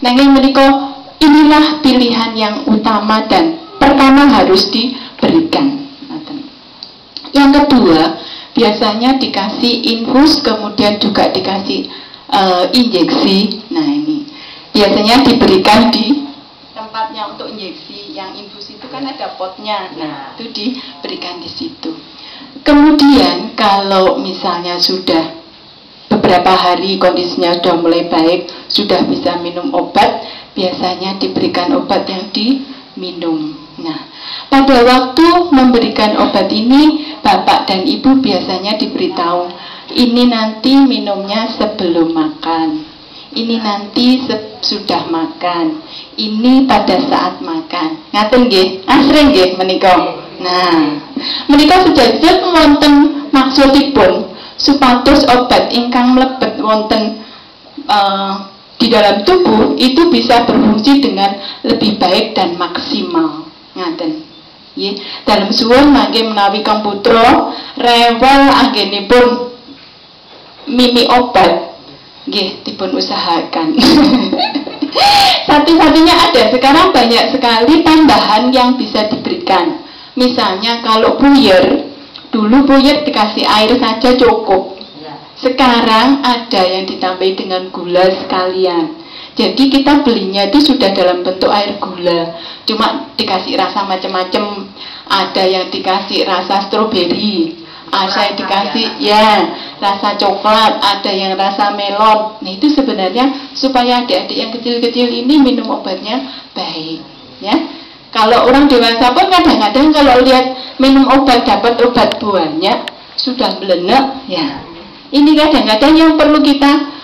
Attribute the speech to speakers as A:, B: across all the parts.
A: Nanging menika inilah pilihan yang utama dan pertama harus diberikan. Yang kedua, biasanya dikasih infus, kemudian juga dikasih injeksi. Nah ini biasanya diberikan di tempatnya untuk injeksi. Yang infus itu kan ada potnya, nah itu diberikan di situ. Kemudian kalau misalnya sudah beberapa hari kondisinya sudah mulai baik, sudah bisa minum obat, biasanya diberikan obat yang diminum. Nah, pada waktu memberikan obat ini, bapak dan ibu biasanya diberitahu, ini nanti minumnya sebelum makan, ini nanti sudah makan, ini pada saat makan. Ngaten nggih, asring nggih menika. Nah, menika sejajar wonten maksudipun supados obat ingkang mlebet wonten di dalam tubuh itu bisa berfungsi dengan lebih baik dan maksimal. Ngaten. Nggih, dalem suwun mangke menawi Kang Putra rewel anggenipun mimi obat, nggih dipun usahakan. Satu-satunya ada, sekarang banyak sekali tambahan yang bisa diberikan. Misalnya kalau buyer, dulu buyer dikasih air saja cukup. Sekarang ada yang ditambahi dengan gula sekalian. Jadi kita belinya itu sudah dalam bentuk air gula, cuma dikasih rasa macam-macam. Ada yang dikasih rasa stroberi, ada yang dikasih rasa coklat, ada yang rasa melon. Nah itu sebenarnya supaya adik-adik yang kecil-kecil ini minum obatnya baik, ya. Kalau orang dewasa pun kadang-kadang kalau lihat minum obat dapat obat buahnya sudah belenek, ya. Ini kadang-kadang yang perlu kita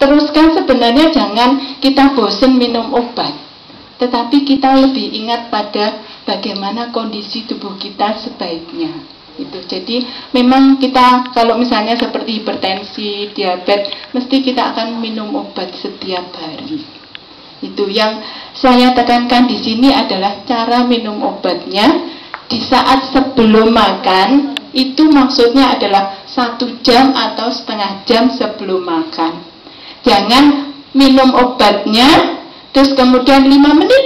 A: teruskan, sebenarnya jangan kita bosen minum obat, tetapi kita lebih ingat pada bagaimana kondisi tubuh kita sebaiknya. Itu. Jadi memang kita kalau misalnya seperti hipertensi, diabetes, mesti kita akan minum obat setiap hari. Itu yang saya tekankan di sini adalah cara minum obatnya di saat sebelum makan. Itu maksudnya adalah 1 jam atau setengah jam sebelum makan. Jangan minum obatnya terus kemudian 5 menit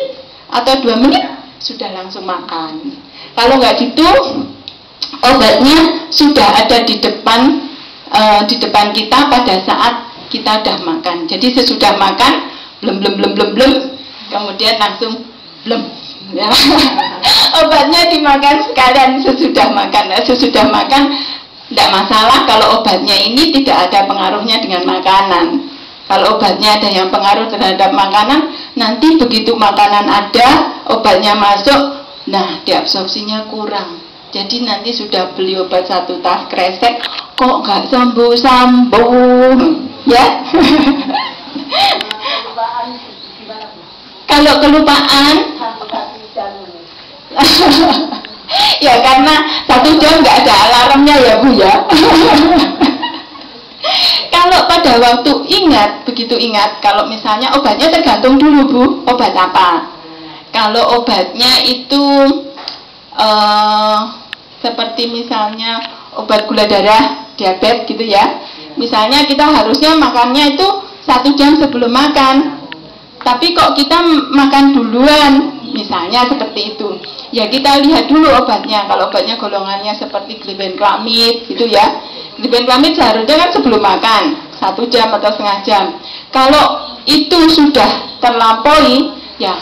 A: atau 2 menit sudah langsung makan. Kalau nggak gitu, obatnya sudah ada di depan kita pada saat kita sudah makan. Jadi sesudah makan blem, kemudian langsung blem, ya. Obatnya dimakan sekalian sesudah makan. Sesudah makan tidak masalah kalau obatnya ini tidak ada pengaruhnya dengan makanan. Kalau obatnya ada yang pengaruh terhadap makanan, nanti begitu makanan ada, obatnya masuk, nah diabsorpsinya kurang. Jadi nanti sudah beli obat 1 tas kresek, kok nggak sembuh-sembuh, ya? Kalau kelupaan, ya karena 1 jam nggak ada alarmnya ya Bu ya. Kalau pada waktu ingat, begitu ingat, kalau misalnya obatnya tergantung dulu Bu, obat apa. Kalau obatnya itu seperti misalnya obat gula darah, diabetes gitu ya. Misalnya kita harusnya makannya itu 1 jam sebelum makan. Tapi kok kita makan duluan, misalnya seperti itu. Ya kita lihat dulu obatnya. Kalau obatnya golongannya seperti glibenclamid gitu ya. Glibenclamid seharusnya kan sebelum makan 1 jam atau setengah jam. Kalau itu sudah terlampaui, ya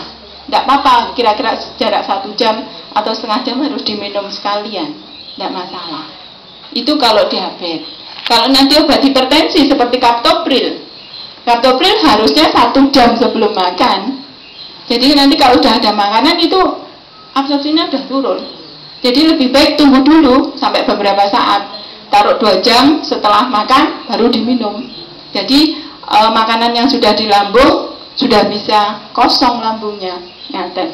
A: tidak apa-apa. Kira-kira jarak 1 jam atau setengah jam harus diminum sekalian, tidak masalah. Itu kalau diabetes. Kalau nanti obat hipertensi seperti captopril harusnya 1 jam sebelum makan. Jadi nanti kalau sudah ada makanan itu absorpsinya sudah turun. Jadi lebih baik tunggu dulu sampai beberapa saat, taruh 2 jam setelah makan baru diminum. Jadi makanan yang sudah di lambung sudah bisa kosong lambungnya. Ngaten.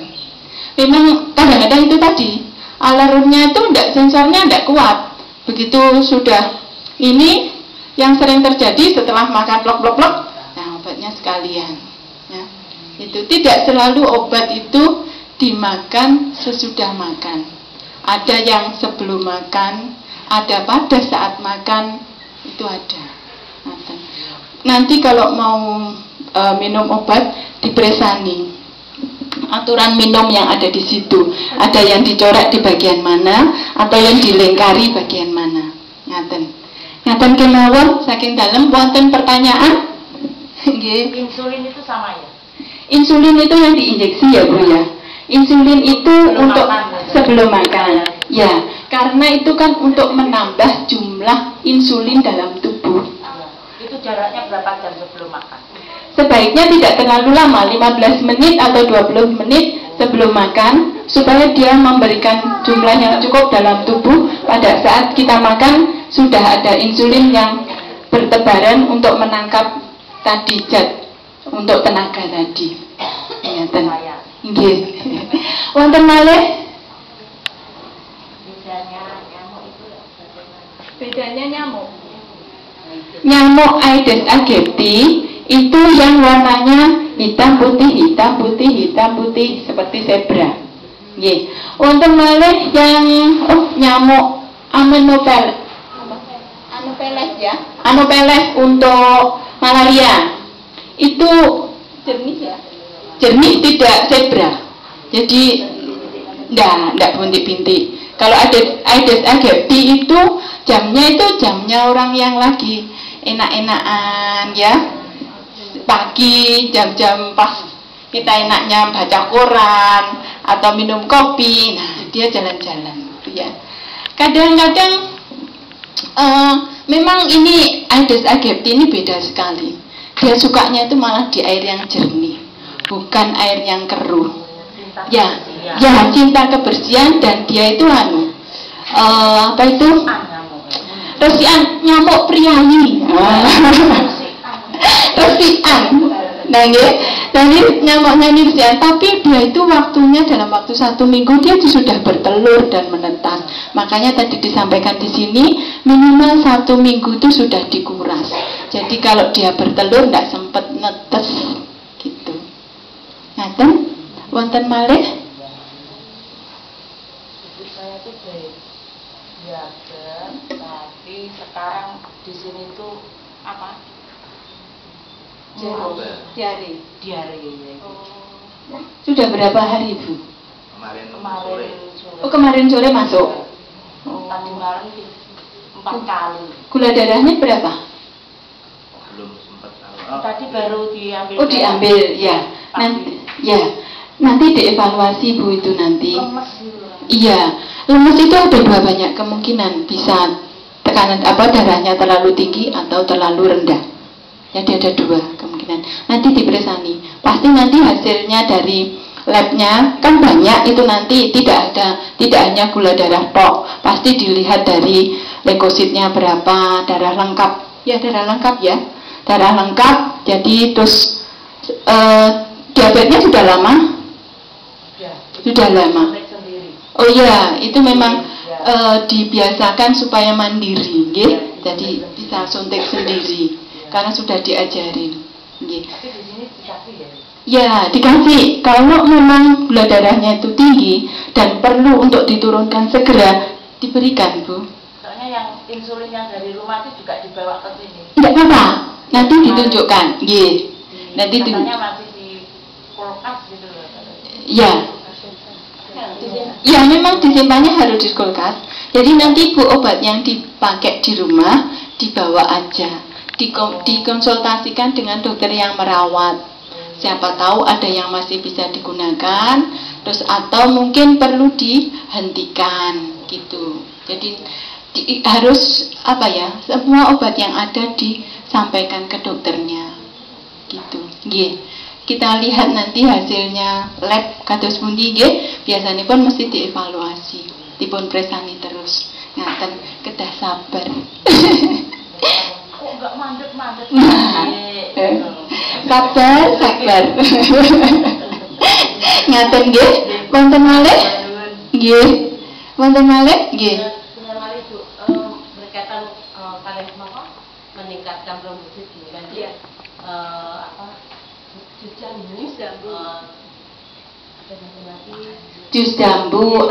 A: Memang kadang-kadang itu tadi alarmnya itu sensornya tidak kuat. Begitu sudah ini yang sering terjadi setelah makan plok-plok-plok, nah obatnya sekalian. Ya. Itu tidak selalu obat itu dimakan sesudah makan. Ada yang sebelum makan, ada pada saat makan, itu ada. Nanti kalau mau minum obat dipresani. Aturan minum yang ada di situ, ada yang dicoret di bagian mana atau yang dilingkari bagian mana. Ngaten kemawon saking dalam wonten pertanyaan. Nggih.
B: Insulin itu sama ya?
A: Insulin itu yang diinjeksi ya Bu ya. Insulin itu untuk sebelum makan. Ya, karena itu kan untuk menambah jumlah insulin dalam tubuh.
B: Itu jaraknya berapa jam sebelum makan?
A: Sebaiknya tidak terlalu lama, 15 menit atau 20 menit sebelum makan, supaya dia memberikan jumlah yang cukup dalam tubuh. Pada saat kita makan, sudah ada insulin yang bertebaran untuk menangkap tadi zat, untuk tenaga tadi. Ingatan. Nggih. Wonten malih? Bedanya nyamuk. Nyamuk Aedes aegypti itu yang warnanya hitam putih, hitam putih, hitam putih seperti zebra. Nggih. Wonten malih yang nyamuk Anopheles ya. Anopheles untuk malaria. Itu jernih ya. Jernih, tidak zebra. Jadi enggak bintik-bintik. Kalau Aedes aegypti itu jamnya orang yang lagi enak-enakan ya. Pagi jam-jam pas kita enaknya baca koran atau minum kopi, nah dia jalan-jalan ya. Kadang-kadang memang ini Aedes aegypti ini beda sekali. Dia sukanya itu malah di air yang jernih, bukan air yang keruh. Ya, cinta kebersihan, dan dia itu apa itu? Resian nyamuk priayi. Resian. Nah, ini nyamuknya ini resian, tapi dia itu waktunya dalam waktu 1 minggu dia sudah bertelur dan menetas. Makanya tadi disampaikan di sini minimal 1 minggu itu sudah dikuras. Jadi kalau dia bertelur tidak sempat netes gitu. Ngaten, wonten malih?
B: Saya tuh biasa, tapi sekarang di sini tuh apa? Diare.
A: Sudah berapa hari Bu?
B: Kemarin sore.
A: Oh, kemarin sore masuk.
B: Tadi malam 4 kali.
A: Gula darahnya berapa?
B: Belum sempat tahu. Tadi baru diambil.
A: Oh, diambil ya. Nanti dievaluasi Bu itu nanti.
B: Lemes.
A: Iya, lemes itu ada 2 banyak kemungkinan, bisa tekanan darahnya terlalu tinggi atau terlalu rendah. Jadi ada 2 kemungkinan. Nanti diperesani. Pasti nanti hasilnya dari labnya kan banyak itu, nanti tidak hanya gula darah tok. Pasti dilihat dari leukositnya berapa, darah lengkap. Ya, darah lengkap ya. Darah lengkap. Jadi terus diabetesnya sudah lama? Sudah lama. Oh iya, itu memang dibiasakan supaya mandiri, nggih. Jadi bisa suntik sendiri karena sudah diajarin, nggih.
B: Tapi di sini dikasih ya?
A: Ya, dikasih. Kalau memang gula darahnya itu tinggi dan perlu untuk diturunkan segera, diberikan, Bu.
B: Soalnya yang insulin yang dari rumah itu juga dibawa ke sini.
A: Tidak apa-apa, nanti ditunjukkan, nggih. Nanti
B: katanya masih di kulkas gitu loh.
A: Ya. Ya, memang disimpannya harus di kulkas. Jadi nanti Bu, obat yang dipakai di rumah dibawa aja, dikonsultasikan dengan dokter yang merawat. Siapa tahu ada yang masih bisa digunakan, terus atau mungkin perlu dihentikan gitu. Jadi harus semua obat yang ada disampaikan ke dokternya gitu. Nggih. Kita lihat nanti hasilnya lab kados pundi nggih. Biasanya pun mesti dievaluasi, dipun presani terus. Ngaten, kedah sabar.
B: Kok enggak mandek-mandek.
A: Sabar. Ngaten nggih. Wonten malih? Nggih. Wonten malih? Nggih.
B: Malih Bu, berkaitan kalian apa? Meningkatkan produksi kan dia jus jambu,
A: Jus jambu